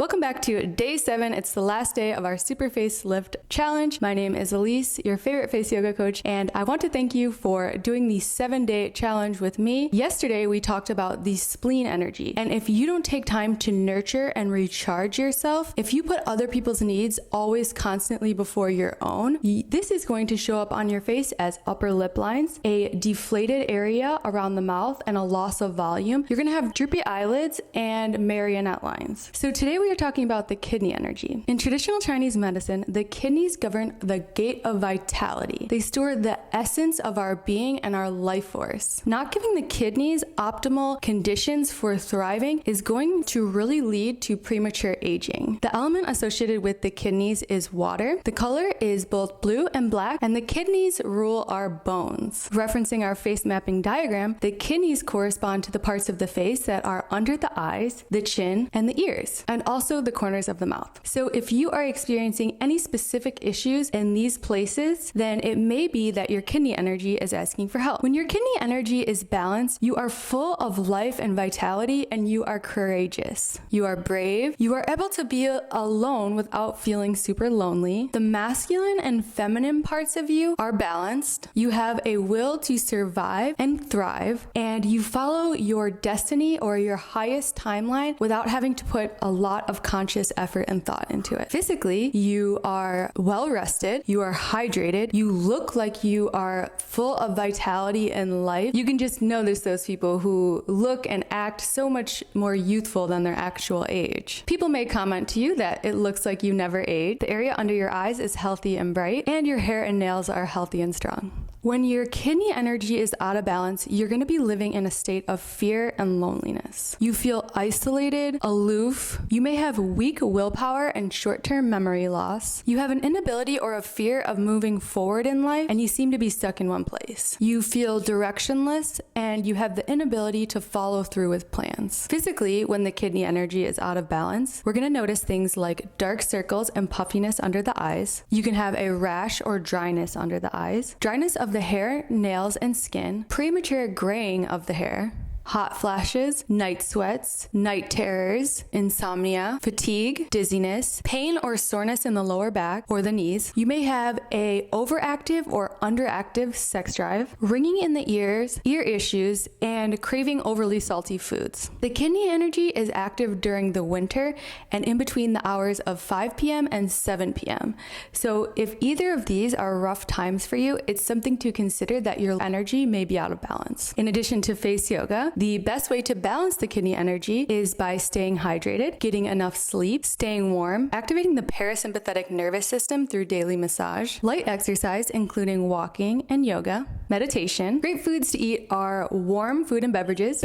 Welcome back to day 7. It's the last day of our Super Face Lift Challenge. My name is Elise, your favorite face yoga coach, and I want to thank you for doing the 7-day challenge with me. Yesterday, we talked about the spleen energy, and if you don't take time to nurture and recharge yourself, if you put other people's needs always constantly before your own, this is going to show up on your face as upper lip lines, a deflated area around the mouth, and a loss of volume. You're going to have droopy eyelids and marionette lines. So today we are talking about the kidney energy. In traditional Chinese medicine, the kidneys govern the gate of vitality. They store the essence of our being and our life force. Not giving the kidneys optimal conditions for thriving is going to really lead to premature aging. The element associated with the kidneys is water. The color is both blue and black, and the kidneys rule our bones. Referencing our face mapping diagram, the kidneys correspond to the parts of the face that are under the eyes, the chin, and the ears, and also the corners of the mouth. So if you are experiencing any specific issues in these places, then it may be that your kidney energy is asking for help. When your kidney energy is balanced, you are full of life and vitality, and you are courageous. You are brave. You are able to be alone without feeling super lonely. The masculine and feminine parts of you are balanced. You have a will to survive and thrive, and you follow your destiny or your highest timeline without having to put a lot of conscious effort and thought into it. Physically, you are well rested, you are hydrated, you look like you are full of vitality and life. You can just notice those people who look and act so much more youthful than their actual age. People may comment to you that it looks like you never age. The area under your eyes is healthy and bright, and your hair and nails are healthy and strong. When your kidney energy is out of balance, you're going to be living in a state of fear and loneliness. You feel isolated, aloof. You may have weak willpower and short-term memory loss. You have an inability or a fear of moving forward in life, and you seem to be stuck in one place. You feel directionless, and you have the inability to follow through with plans. Physically, when the kidney energy is out of balance, we're going to notice things like dark circles and puffiness under the eyes. You can have a rash or dryness under the eyes. Dryness of the hair, nails, and skin, premature graying of the hair, hot flashes, night sweats, night terrors, insomnia, fatigue, dizziness, pain or soreness in the lower back or the knees. You may have a overactive or underactive sex drive, ringing in the ears, ear issues, and craving overly salty foods. The kidney energy is active during the winter and in between the hours of 5 p.m. and 7 p.m. So if either of these are rough times for you, it's something to consider that your energy may be out of balance. In addition to face yoga, the best way to balance the kidney energy is by staying hydrated, getting enough sleep, staying warm, activating the parasympathetic nervous system through daily massage, light exercise including walking and yoga, meditation. Great foods to eat are warm food and beverages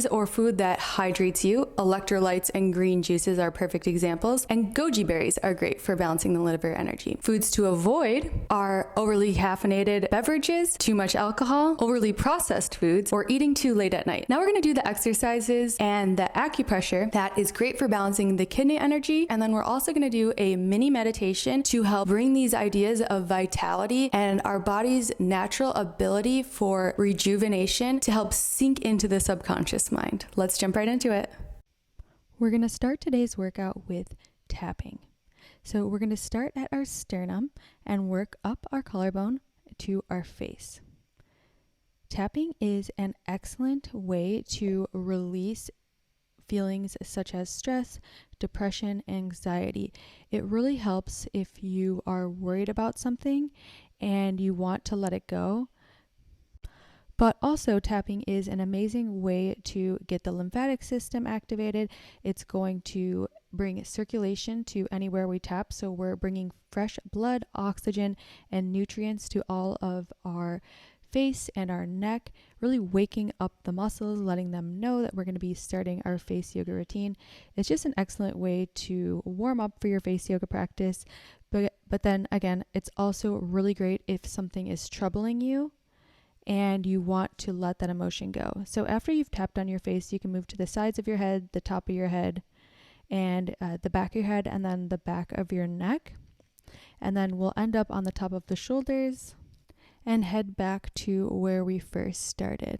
or food that hydrates you. Electrolytes and green juices are perfect examples, and goji berries are great for balancing the liver energy. Foods to avoid are overly caffeinated beverages, too much alcohol, overly processed foods, or eating too late at night. Now we're going to do the exercises and the acupressure that is great for balancing the kidney energy, and then we're also going to do a mini meditation to help bring these ideas of vitality and our body's natural ability for rejuvenation to help sink into the subconscious mind. Let's jump right into it. We're going to start today's workout with tapping. So we're going to start at our sternum and work up our collarbone to our face. Tapping is an excellent way to release feelings such as stress, depression, anxiety. It really helps if you are worried about something and you want to let it go. But also, tapping is an amazing way to get the lymphatic system activated. It's going to bring circulation to anywhere we tap. So we're bringing fresh blood, oxygen, and nutrients to all of our face and our neck, really waking up the muscles, letting them know that we're going to be starting our face yoga routine. It's just an excellent way to warm up for your face yoga practice. But then again, it's also really great if something is troubling you and you want to let that emotion go. So after you've tapped on your face, you can move to the sides of your head, the top of your head, and the back of your head, and then the back of your neck. And then we'll end up on the top of the shoulders and head back to where we first started.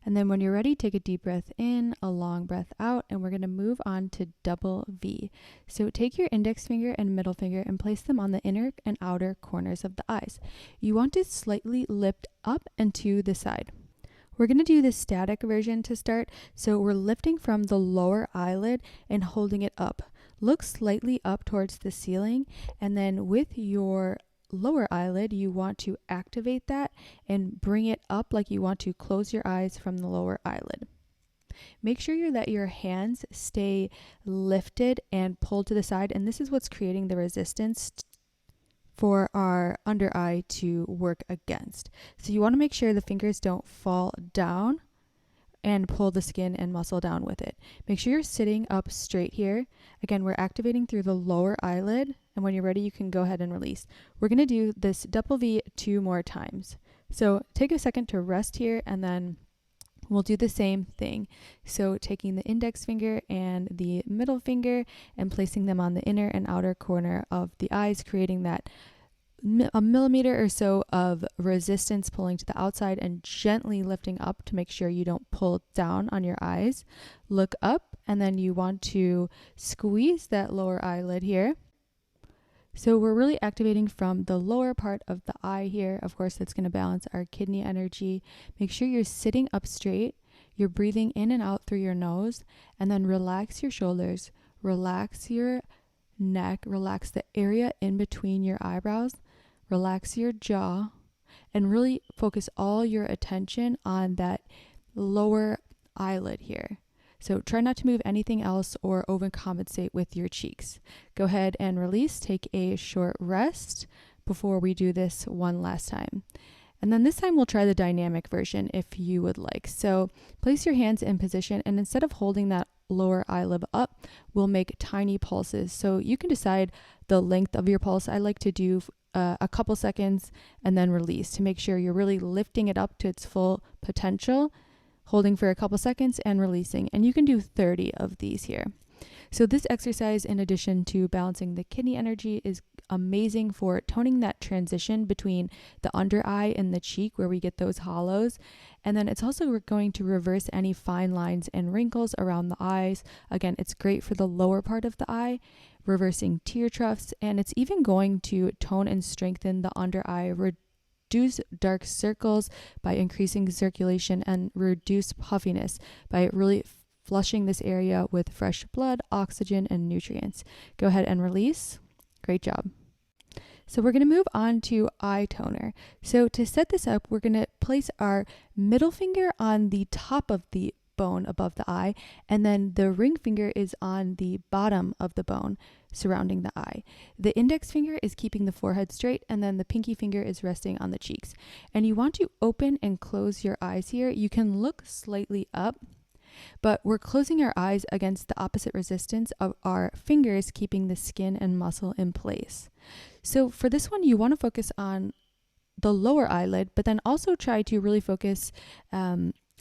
And then when you're ready, take a deep breath in, a long breath out, and we're going to move on to double V. So take your index finger and middle finger and place them on the inner and outer corners of the eyes. You want to slightly lift up and to the side. We're going to do the static version to start. So we're lifting from the lower eyelid and holding it up. Look slightly up towards the ceiling, and then with your lower eyelid, you want to activate that and bring it up like you want to close your eyes from the lower eyelid. Make sure that your hands stay lifted and pulled to the side, and this is what's creating the resistance for our under eye to work against. So you want to make sure the fingers don't fall down and pull the skin and muscle down with it. Make sure you're sitting up straight here. Again, we're activating through the lower eyelid, and when you're ready, you can go ahead and release. We're going to do this double V 2 more times. So take a second to rest here, and then we'll do the same thing. So taking the index finger and the middle finger and placing them on the inner and outer corner of the eyes, creating that a millimeter or so of resistance pulling to the outside, and gently lifting up to make sure you don't pull down on your eyes. Look up, and then you want to squeeze that lower eyelid here. So we're really activating from the lower part of the eye here. Of course, that's going to balance our kidney energy. Make sure you're sitting up straight. You're breathing in and out through your nose, and then relax your shoulders, relax your neck, relax the area in between your eyebrows, relax your jaw, and really focus all your attention on that lower eyelid here. So try not to move anything else or overcompensate with your cheeks. Go ahead and release. Take a short rest before we do this one last time. And then this time we'll try the dynamic version if you would like. So place your hands in position, and instead of holding that lower eyelid up, we'll make tiny pulses. So you can decide the length of your pulse. I like to do a couple seconds and then release to make sure you're really lifting it up to its full potential, holding for a couple seconds and releasing. And you can do 30 of these here. So this exercise, in addition to balancing the kidney energy, is amazing for toning that transition between the under eye and the cheek where we get those hollows. And then it's also going to reverse any fine lines and wrinkles around the eyes. Again, it's great for the lower part of the eye, reversing tear troughs, and it's even going to tone and strengthen the under eye, reduce dark circles by increasing circulation, and reduce puffiness by really flushing this area with fresh blood, oxygen, and nutrients. Go ahead and release. Great job. So we're going to move on to eye toner. So to set this up, we're going to place our middle finger on the top of the bone above the eye, and then the ring finger is on the bottom of the bone surrounding the eye. The index finger is keeping the forehead straight, and then the pinky finger is resting on the cheeks. And you want to open and close your eyes here. You can look slightly up, but we're closing our eyes against the opposite resistance of our fingers, keeping the skin and muscle in place. So for this one, you want to focus on the lower eyelid, but then also try to really focus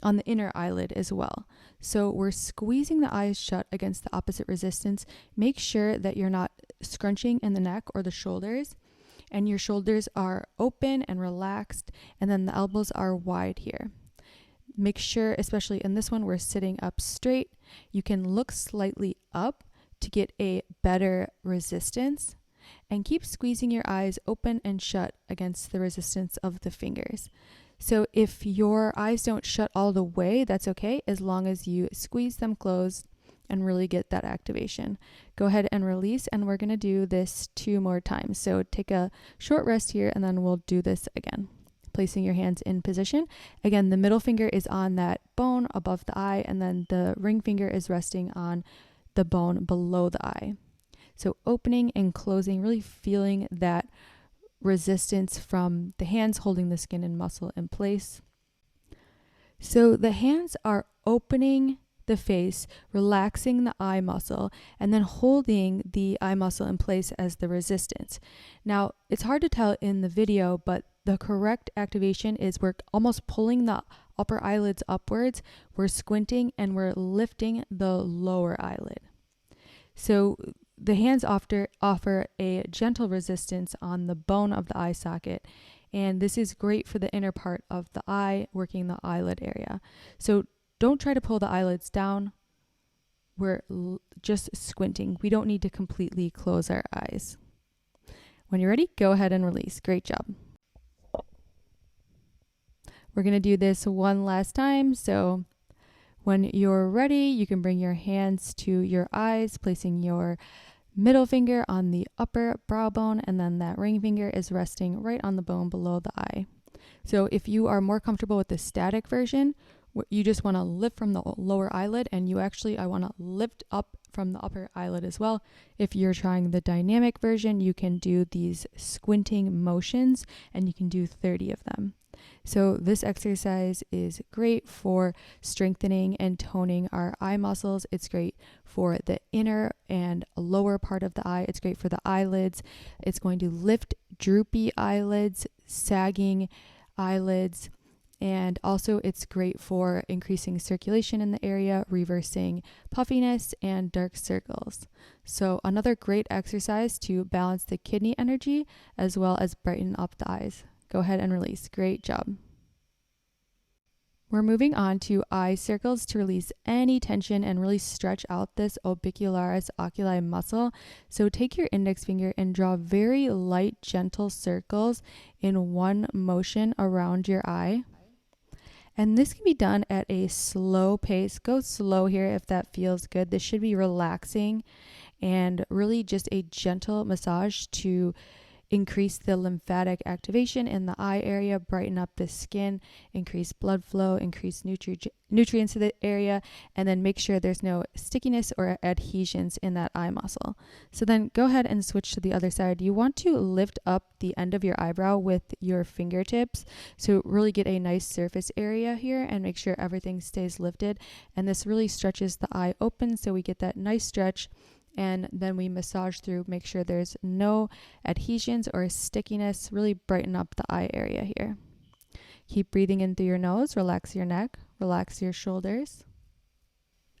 on the inner eyelid as well. So we're squeezing the eyes shut against the opposite resistance. Make sure that you're not scrunching in the neck or the shoulders, and your shoulders are open and relaxed, and then the elbows are wide here. Make sure, especially in this one, we're sitting up straight. You can look slightly up to get a better resistance, and keep squeezing your eyes open and shut against the resistance of the fingers. So if your eyes don't shut all the way, that's okay, as long as you squeeze them closed and really get that activation. Go ahead and release, and we're going to do this 2 more times. So take a short rest here, and then we'll do this again. Placing your hands in position. Again, the middle finger is on that bone above the eye, and then the ring finger is resting on the bone below the eye. So opening and closing, really feeling that resistance from the hands holding the skin and muscle in place. So the hands are opening the face, relaxing the eye muscle, and then holding the eye muscle in place as the resistance. Now, it's hard to tell in the video, but the correct activation is we're almost pulling the upper eyelids upwards, we're squinting, and we're lifting the lower eyelid. So the hands offer a gentle resistance on the bone of the eye socket, And this is great for the inner part of the eye, working the eyelid area. So don't try to pull the eyelids down. We're just squinting. We don't need to completely close our eyes. When you're ready, go ahead and release. Great job. We're going to do this one last time. So when you're ready, you can bring your hands to your eyes, placing your middle finger on the upper brow bone, and then that ring finger is resting right on the bone below the eye. So if you are more comfortable with the static version, you just want to lift from the lower eyelid, and I want to lift up from the upper eyelid as well. If you're trying the dynamic version, you can do these squinting motions, and you can do 30 of them. So this exercise is great for strengthening and toning our eye muscles. It's great for the inner and lower part of the eye. It's great for the eyelids. It's going to lift droopy eyelids, sagging eyelids, and also it's great for increasing circulation in the area, reversing puffiness and dark circles. So another great exercise to balance the kidney energy as well as brighten up the eyes. Go ahead and release. Great job. We're moving on to eye circles to release any tension and really stretch out this orbicularis oculi muscle. So take your index finger and draw very light, gentle circles in one motion around your eye. And this can be done at a slow pace. Go slow here if that feels good. This should be relaxing and really just a gentle massage to increase the lymphatic activation in the eye area, brighten up the skin, increase blood flow, increase nutrients to the area, and then make sure there's no stickiness or adhesions in that eye muscle. So then go ahead and switch to the other side. You want to lift up the end of your eyebrow with your fingertips. So really get a nice surface area here and make sure everything stays lifted. And this really stretches the eye open so we get that nice stretch. And then we massage through, make sure there's no adhesions or stickiness, really brighten up the eye area here. Keep breathing in through your nose, relax your neck, relax your shoulders,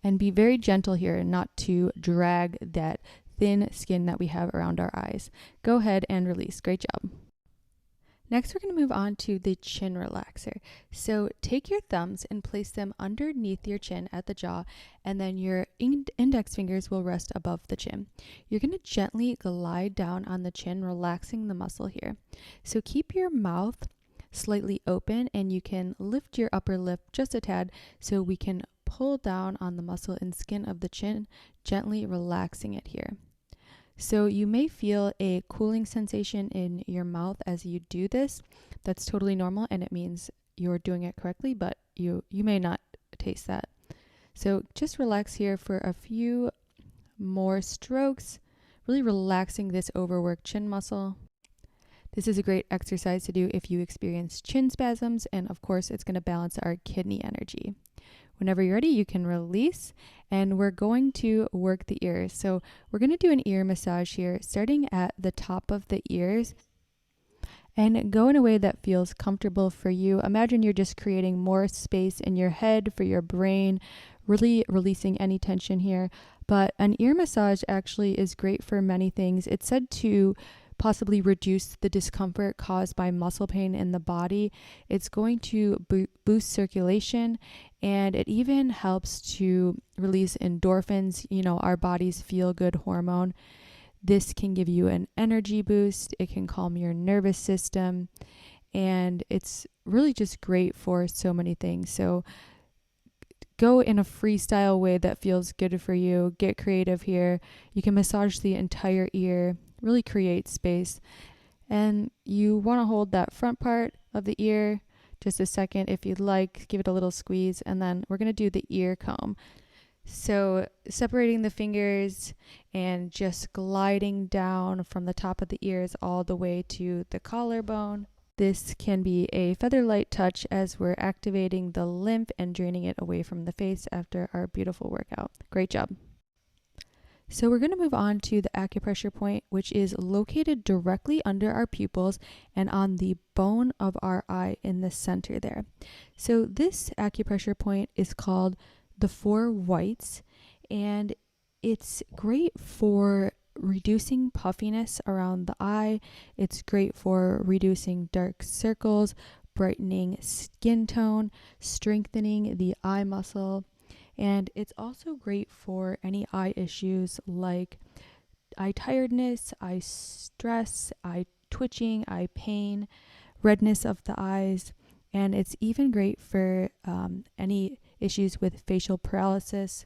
and be very gentle here, not to drag that thin skin that we have around our eyes. Go ahead and release. Great job. Next, we're going to move on to the chin relaxer. So take your thumbs and place them underneath your chin at the jaw, and then your index fingers will rest above the chin. You're going to gently glide down on the chin, relaxing the muscle here. So keep your mouth slightly open, and you can lift your upper lip just a tad so we can pull down on the muscle and skin of the chin, gently relaxing it here. So you may feel a cooling sensation in your mouth as you do this. That's totally normal, and it means you're doing it correctly, but you may not taste that. So just relax here for a few more strokes, really relaxing this overworked chin muscle. This is a great exercise to do if you experience chin spasms, and of course, it's going to balance our kidney energy. Whenever you're ready, you can release, and we're going to work the ears. So we're going to do an ear massage here, starting at the top of the ears, and go in a way that feels comfortable for you. Imagine you're just creating more space in your head for your brain, really releasing any tension here. But an ear massage actually is great for many things. It's said to possibly reduce the discomfort caused by muscle pain in the body. It's going to boost circulation, and it even helps to release endorphins, our body's feel-good hormone. This can give you an energy boost. It can calm your nervous system, and it's really just great for so many things. So go in a freestyle way that feels good for you. Get creative here. You can massage the entire ear, really create space. And you want to hold that front part of the ear just a second if you'd like. Give it a little squeeze, and then we're going to do the ear comb. So separating the fingers and just gliding down from the top of the ears all the way to the collarbone. This can be a feather light touch as we're activating the lymph and draining it away from the face after our beautiful workout. Great job. So we're going to move on to the acupressure point, which is located directly under our pupils and on the bone of our eye in the center there. So this acupressure point is called the 4 whites, and it's great for reducing puffiness around the eye. It's great for reducing dark circles, brightening skin tone, strengthening the eye muscle. And it's also great for any eye issues like eye tiredness, eye stress, eye twitching, eye pain, redness of the eyes. And it's even great for any issues with facial paralysis.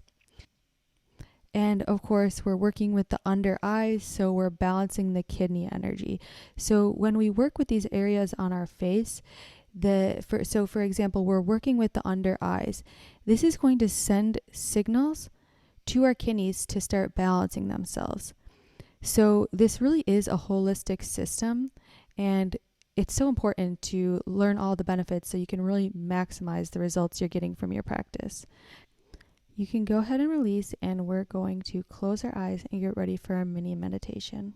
And of course, we're working with the under eyes, so we're balancing the kidney energy. So when we work with these areas on our face, for example, we're working with the under eyes. This is going to send signals to our kidneys to start balancing themselves. So this really is a holistic system, and it's so important to learn all the benefits so you can really maximize the results you're getting from your practice. You can go ahead and release, and we're going to close our eyes and get ready for a mini meditation.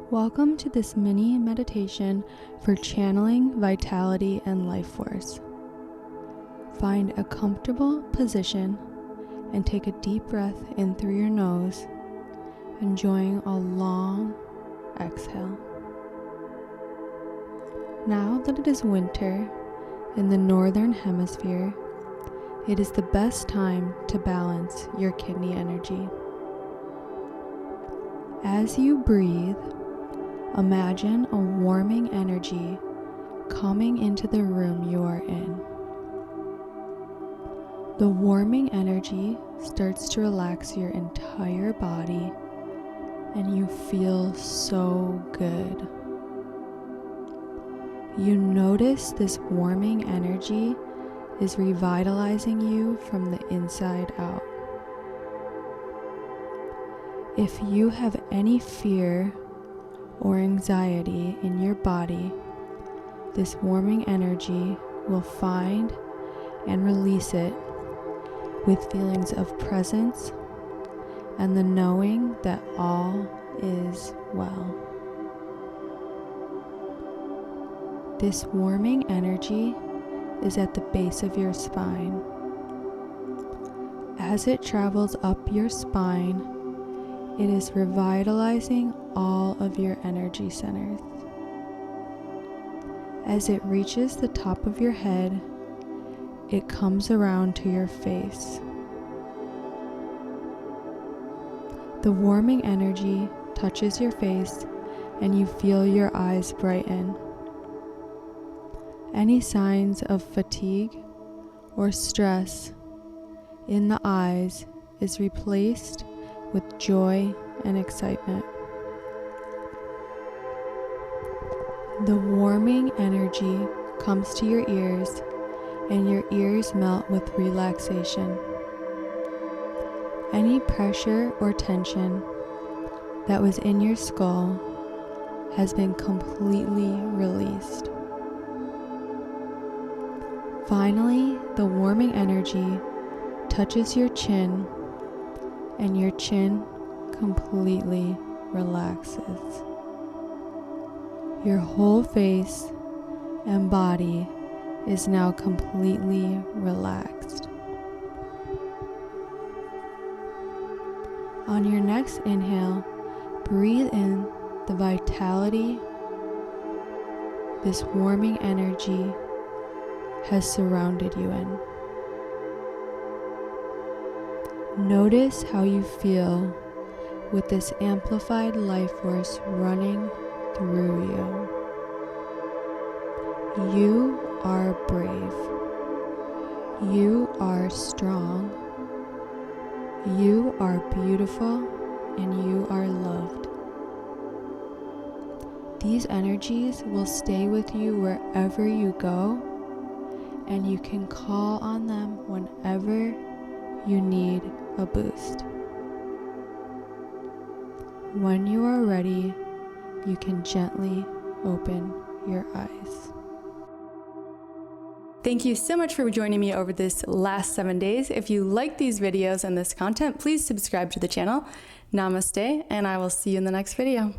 Welcome to this mini meditation for channeling vitality and life force. Find a comfortable position and take a deep breath in through your nose, enjoying a long exhale. Now that it is winter in the northern hemisphere, it is the best time to balance your kidney energy. As you breathe, imagine a warming energy coming into the room you are in. The warming energy starts to relax your entire body, and you feel so good. You notice this warming energy is revitalizing you from the inside out. If you have any fear or anxiety in your body, this warming energy will find and release it with feelings of presence and the knowing that all is well. This warming energy is at the base of your spine. As it travels up your spine, it is revitalizing all of your energy centers. As it reaches the top of your head, it comes around to your face. The warming energy touches your face, and you feel your eyes brighten. Any signs of fatigue or stress in the eyes is replaced with joy and excitement. The warming energy comes to your ears, and your ears melt with relaxation. Any pressure or tension that was in your skull has been completely released. Finally, the warming energy touches your chin, and your chin completely relaxes. Your whole face and body is now completely relaxed. On your next inhale, breathe in the vitality this warming energy has surrounded you in. Notice how you feel with this amplified life force running through you. You are brave. You are strong. You are beautiful, and you are loved. These energies will stay with you wherever you go, and you can call on them whenever you need a boost. When you are ready, you can gently open your eyes. Thank you so much for joining me over this last 7 days. If you like these videos and this content, please subscribe to the channel. Namaste, and I will see you in the next video.